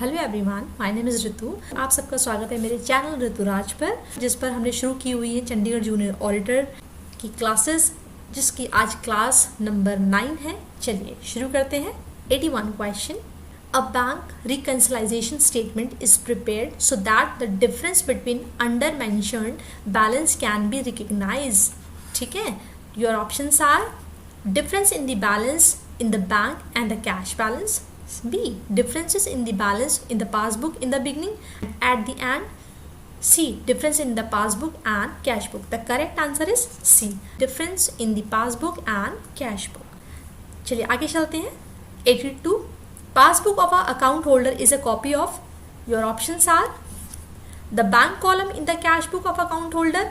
Hello everyone, my name is Ritu. आप सबका स्वागत है मेरे चैनल ऋतुराज पर, जिस पर हमने शुरू की हुई है चंडीगढ़ जूनियर ऑडिटर की क्लासेस, जिसकी आज क्लास नंबर 9 है। चलिए शुरू करते हैं। 81 question. A bank reconciliation statement is prepared so that the difference between under mentioned balance can be recognise. ठीक है, your options are difference in the balance in the bank and the cash balance. B. Differences in the balance in the passbook in the beginning and at the end. C. Difference in the passbook and cash book. The correct answer is C. Difference in the passbook and cash book. चलिए आगे चलते हैं। 82. Passbook of a account holder is a copy of. Your options are the bank column in the cash book of account holder.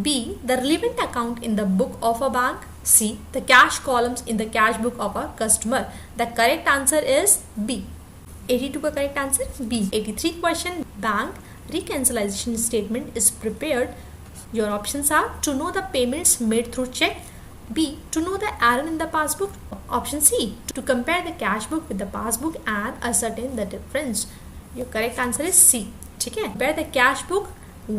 B. The relevant account in the book of a bank. C. The cash columns in the cash book of a customer. The correct answer is B. 82 का correct answer B. 83 question. Bank reconciliation statement is prepared. Your options are to know the payments made through check. B. To know the error in the passbook. Option C. To compare the cash book with the passbook and ascertain the difference. Your correct answer is C. ठीक है, compare the cash book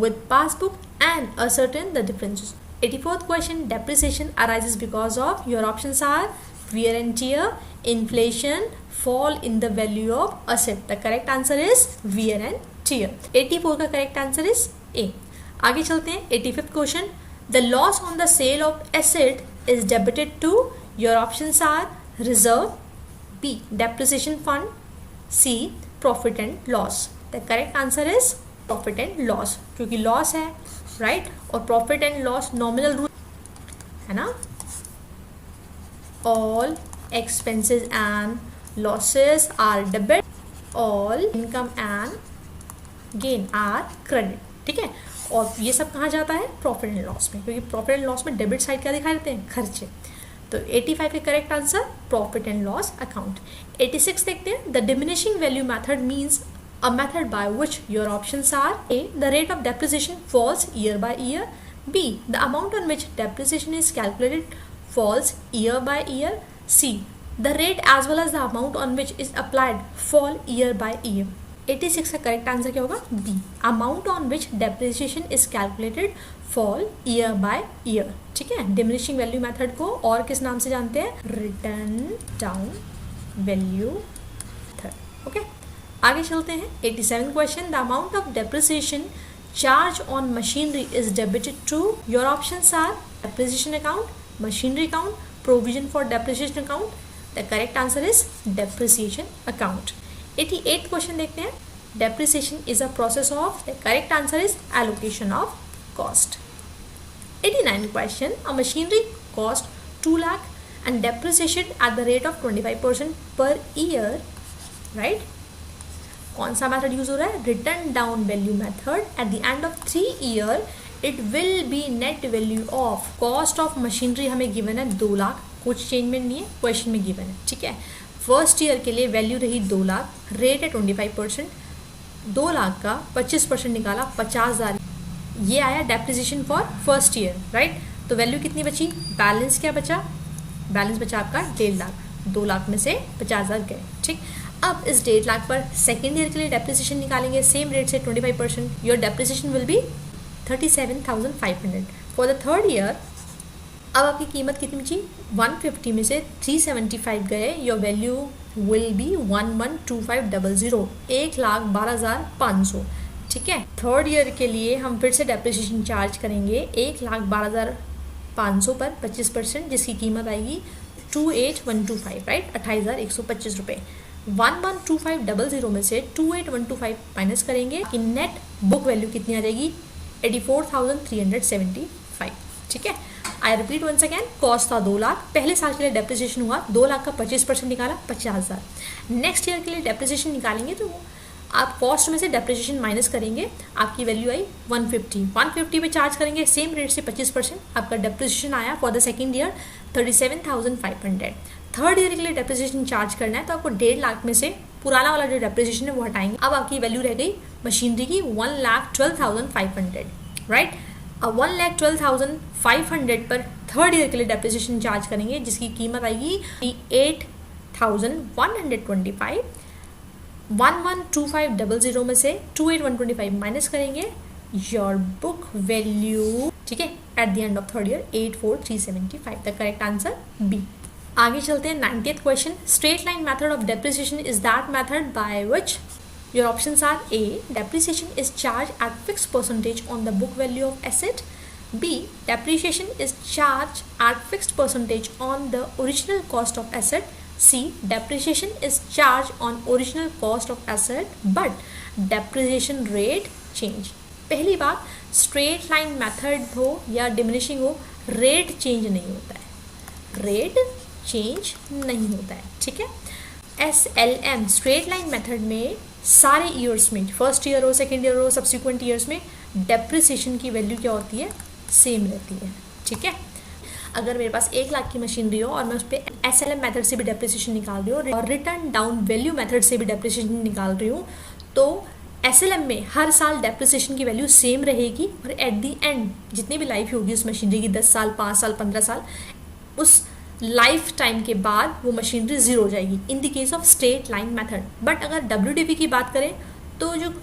with passbook and ascertain the differences. 84th question. Depreciation arises because of. Your options are wear and tear, inflation, fall in the value of asset. The correct answer is wear and tear. 84 का correct answer is A. आगे चलते हैं। 85th question. The loss on the sale of asset is debited to. Your options are reserve. B. Depreciation fund. C. Profit and loss. The correct answer is profit and loss, क्योंकि loss है, right और profit and loss nominal rule है ना। All expenses and losses are debit, all income and gain are credit. ठीक है, और ये सब कहाँ जाता है? प्रॉफिट एंड लॉस में, क्योंकि प्रॉफिट एंड लॉस में डेबिट साइड क्या दिखाई देते हैं? खर्चे। तो 85 के correct answer profit and loss account. 86 देखते हैं। The diminishing value method means a method by which. Your options are A. The rate of depreciation falls year by year. B. The amount on which depreciation is calculated falls year by year. C. The rate as well as the amount on which is applied fall year by year. 86 का correct answer क्या होगा? B. Amount on which depreciation is calculated fall year by year. ठीक है, diminishing value method को और किस नाम से जानते हैं? Written down value method. Okay, आगे चलते हैं। 87 question. The amount of depreciation charge on machinery is debited to. Your options are depreciation account, machinery account, provision for depreciation account. The correct answer is depreciation account. 88 question देखते हैं। Depreciation is a process of. The correct answer is allocation of cost. 89 question. A machinery cost 2 lakh and depreciation at the rate of 25% per year, right. कौन सा method use हो रहा है? Return down value method. Eight the end of 3 year it will be net value of. Cost of machinery हमें given है 2 लाख, कुछ changement नहीं है, क्वेश्चन में गिवन है। ठीक है, फर्स्ट ईयर के लिए वैल्यू रही 2 लाख, रेट है 25%। 2 लाख का 25% निकाला 50,000, ये आया depreciation for first year, right. तो वैल्यू कितनी बची? बैलेंस क्या बचा? बैलेंस बचा आपका 1.5 लाख। 2 लाख में से 50,000 गए। ठीक, अब इस 1.5 लाख पर सेकेंड ईयर के लिए डेप्रिसिएशन निकालेंगे सेम रेट से 25%। Your depreciation will be 37,500 for the third year. अब आपकी कीमत कितनी बची? 150 में से 375 गए। Your value will be 112500, 1,12,500। ठीक है, थर्ड ईयर के लिए हम फिर से डेप्रिसिएशन चार्ज करेंगे 1,12,500 पर 25%, जिसकी कीमत आएगी 28,125, राइट, 28,125 रुपये। 112500 में से 28,125 माइनस करेंगे कि नेट बुक वैल्यू कितनी आ जाएगी? 84,375। ठीक है, I repeat once again. Cost था 2 लाख, पहले साल के लिए डेप्रिसिएशन हुआ 2 लाख का 25% निकाला 50,000। नेक्स्ट ईयर के लिए डेप्रिसिएशन निकालेंगे तो आप कॉस्ट में से डेप्रिसिएशन माइनस करेंगे, आपकी वैल्यू आई 150 पे चार्ज करेंगे सेम रेट से 25%, आपका डेप्रिसिएशन आया for the second year 37,500। Third year के लिए डेप्रिसिएशन चार्ज करना है तो आपको 1.5 लाख में से पुराना वाला जो डेप्रिसिएशन है वो हटाएंगे। अब आपकी वैल्यू रह गई मशीनरी की 1,12,500, राइट। अब 1,12,500 पर थर्ड ईयर के लिए डेप्रिसिएशन चार्ज करेंगे, जिसकी कीमत आएगी 8,125 112500 में से 28125 माइनस करेंगे, योर बुक वैल्यू, ठीक है, at the end of third year 84375, the correct answer B. आगे चलते हैं 90th question. Straight line method of depreciation is that method by which your options are A depreciation is charge at fix percentage on the book value of asset, B. Depreciation is charged at fixed percentage on the original cost of asset. C. Depreciation is charged on original cost of asset but depreciation rate change. पहली बात, straight line method हो या diminishing हो, rate change नहीं होता है, rate change नहीं होता है, ठीक है। SLM स्ट्रेट लाइन मेथड में सारे ईयर्स में, फर्स्ट ईयर हो, सेकेंड ईयर हो, सब्सिक्वेंट ईयर्स में डेप्रिसिएशन की वैल्यू क्या होती है, सेम रहती है, ठीक है। अगर मेरे पास 1 लाख की मशीनरी हो और मैं उस पर SLM मेथड से भी डेप्रिसिएशन निकाल रही हूँ और रिटर्न डाउन वैल्यू मेथड से भी डेप्रिसिएशन निकाल रही हूँ, तो SLM में हर साल डेप्रिसिएशन की वैल्यू सेम रहेगी और एट दी एंड जितनी भी लाइफ होगी उस मशीनरी की, 10 साल, 5 साल, 15 साल, उस लाइफ टाइम के बाद वो मशीनरी ज़ीरो हो जाएगी in the case of straight line method. But अगर WDV की बात करें तो जो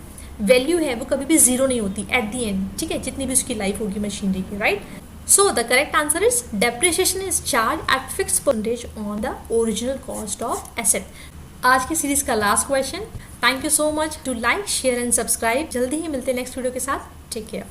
वैल्यू है वो कभी भी ज़ीरो नहीं होती एट दी एंड, ठीक है, जितनी भी उसकी लाइफ होगी मशीनरी की, right. So the correct answer is depreciation is charge at fix percentage on the original cost of asset. आज की सीरीज का last question. Thank you so much to like, share and subscribe. जल्दी ही मिलते हैं नेक्स्ट वीडियो के साथ। Take care.